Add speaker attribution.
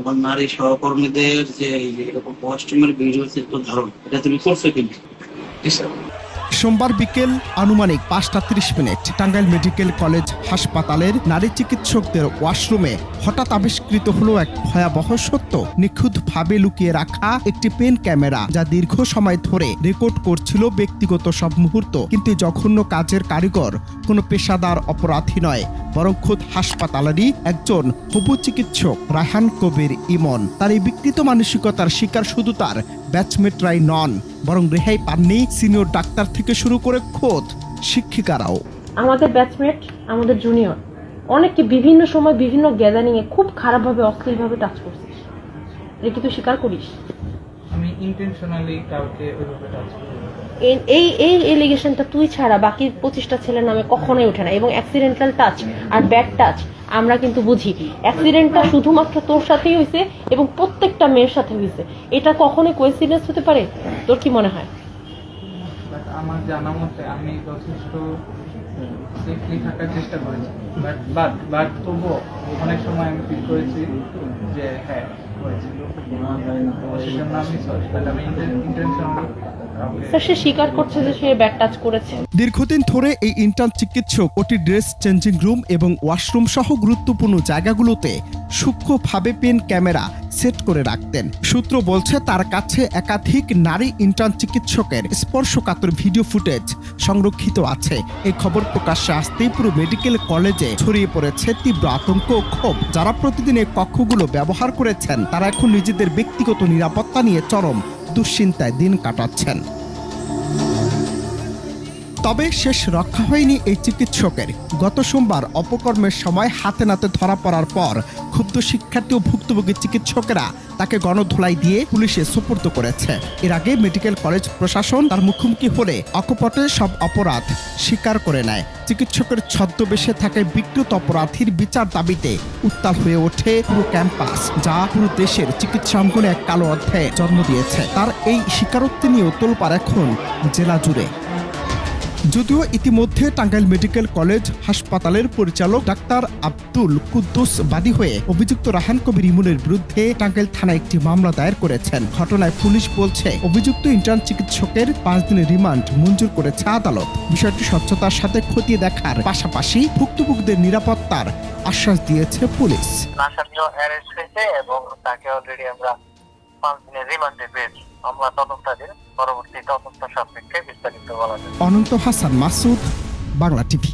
Speaker 1: তোমার নারী সহকর্মীদের যে এরকম কস্টিউমের ভিডিও ধারণ এটা তুমি করছো কিনা?
Speaker 2: সোমবার বিকেল আনুমানিক 5:30 টাঙ্গাইল মেডিকেল কলেজ হাসপাতালের নারী চিকিৎসকদের ওয়াশরুমে হঠাৎ আবিষ্কৃত হলো এক ভয়াবহ সত্য। নিখুঁতভাবে লুকিয়ে রাখা একটি পেন ক্যামেরা, যা দীর্ঘ সময় ধরে রেকর্ড করছিল ব্যক্তিগত সব মুহূর্ত। কিন্তু জঘন্য কাজের কারিগর কোনো পেশাদার অপরাধী নয়, বরং খোদ হাসপাতালেরই একজন হবু চিকিৎসক রায়হান কবির ইমন। তার এই বিকৃত মানসিকতার শিকার শুধু তার ব্যাচমেটরাই নন, বরং রেহাই পাননি সিনিয়র ডাক্তার থেকে শুরু করে খোদ শিক্ষিকারাও।
Speaker 3: আমাদের ব্যাচমেট, আমাদের জুনিয়র অনেককে বিভিন্ন সময় বিভিন্ন গ্যাদারিংয়ে খুব খারাপভাবে অশ্লীলভাবে টাচ করছিস। এটা কি তুই স্বীকার করিস?
Speaker 4: আমি ইন্টেনশনালি কাউকে ওইভাবে টাচ করি।
Speaker 3: এই এলিগেশনটা তুই ছাড়া বাকি 25টা ছেলের নামে কখনোই ওঠে না। এবং অ্যাক্সিডেন্টাল টাচ আর ব্যাড টাচ আমরা কিন্তু বুঝি। অ্যাক্সিডেন্টটা শুধুমাত্র তোর সাথেই হয়েছে এবং প্রত্যেকটা মেয়ের সাথে হয়েছে। এটা কখনোই কোইন্সিডেন্স হতে পারে? তোর কি মনে হয়?
Speaker 4: বাট আমার জানা মতে আমি যথেষ্ট সেফলি থাকার চেষ্টা করেছি। বাট তবুও অনেক সময় আমি ফিল করেছি যে হ্যাঁ হয়েছে, সেজন্য আমি সরি। বাট আমি ইন্টেনশনালি
Speaker 3: সে স্বীকার করছে যে সে ব্যাড টাচ করেছে।
Speaker 2: দীর্ঘদিন ধরে এই ইন্টার্ন চিকিৎসক ওটি ড্রেস চেঞ্জিং রুম এবং ওয়াশরুম সহ গুরুত্বপূর্ণ জায়গাগুলোতে সূক্ষ্মভাবে পেন ক্যামেরা সেট করে রাখতেন। সূত্র বলছে তার কাছে একাধিক নারী ইন্টার্ন চিকিৎসকের স্পর্শকাতর ভিডিও ফুটেজ সংরক্ষিত আছে। এই খবর প্রকাশ্যে আসতেই পুরো মেডিকেল কলেজে ছড়িয়ে পড়েছে তীব্র আতঙ্ক ও ক্ষোভ। যারা প্রতিদিন এই কক্ষগুলো ব্যবহার করেছেন, তারা এখন নিজেদের ব্যক্তিগত নিরাপত্তা নিয়ে চরম দুশ্চিন্তায় দিন কাটাচ্ছেন। তবে শেষ রক্ষা হয়নি এই চিকিৎসকের। গত সোমবার অপকর্মের সময় হাতে নাতে ধরা পড়ার পর ক্ষুব্ধ শিক্ষার্থী ও ভুক্তভোগী চিকিৎসকেরা তাকে গণধোলাই দিয়ে পুলিশে সোপর্দ করেছে। এর আগে মেডিকেল কলেজ প্রশাসন তার মুখোমুখি হলে অকপটে সব অপরাধ স্বীকার করে নেয়। চিকিৎসকের ছদ্মবেশে থাকায় বিকৃত অপরাধীর বিচার দাবিতে উত্তাল হয়ে ওঠে পুরো ক্যাম্পাস, যা পুরো দেশের চিকিৎসা অঙ্গনে এক কালো অধ্যায়ে জন্ম দিয়েছে। তার এই স্বীকারোক্তি নিয়েও তোলপাড় এখন জেলা জুড়ে। যদিও ইতিমধ্যে টাঙ্গাইল মেডিকেল কলেজ হাসপাতালের পরিচালক ডাক্তার আব্দুল কুদ্দুস বাদী হয়ে অভিযুক্ত রায়হান কবির ইমনের বিরুদ্ধে টাঙ্গাইল থানায় একটি মামলা দায়ের করেছেন। ঘটনায় পুলিশ বলছে অভিযুক্ত ইন্টার্ন চিকিৎসকের 5 দিনের রিমান্ড মঞ্জুর করেছে আদালত। বিষয়টি স্বচ্ছতার সাথে খতিয়ে দেখার পাশাপাশি ভুক্তভোগীদের নিরাপত্তার আশ্বাস দিয়েছে পুলিশ।
Speaker 5: আসামিও অ্যারেস্ট হয়েছে এবং তাকে অলরেডি আমরা 5 দিনের রিমান্ডে পেয়েছি। আমরা তদন্তাধীন, পরবর্তী তদন্ত সাপেক্ষে বিস্তারিত বলা যাবে।
Speaker 2: অনন্ত হাসান মাসুদ, বাংলা টিভি।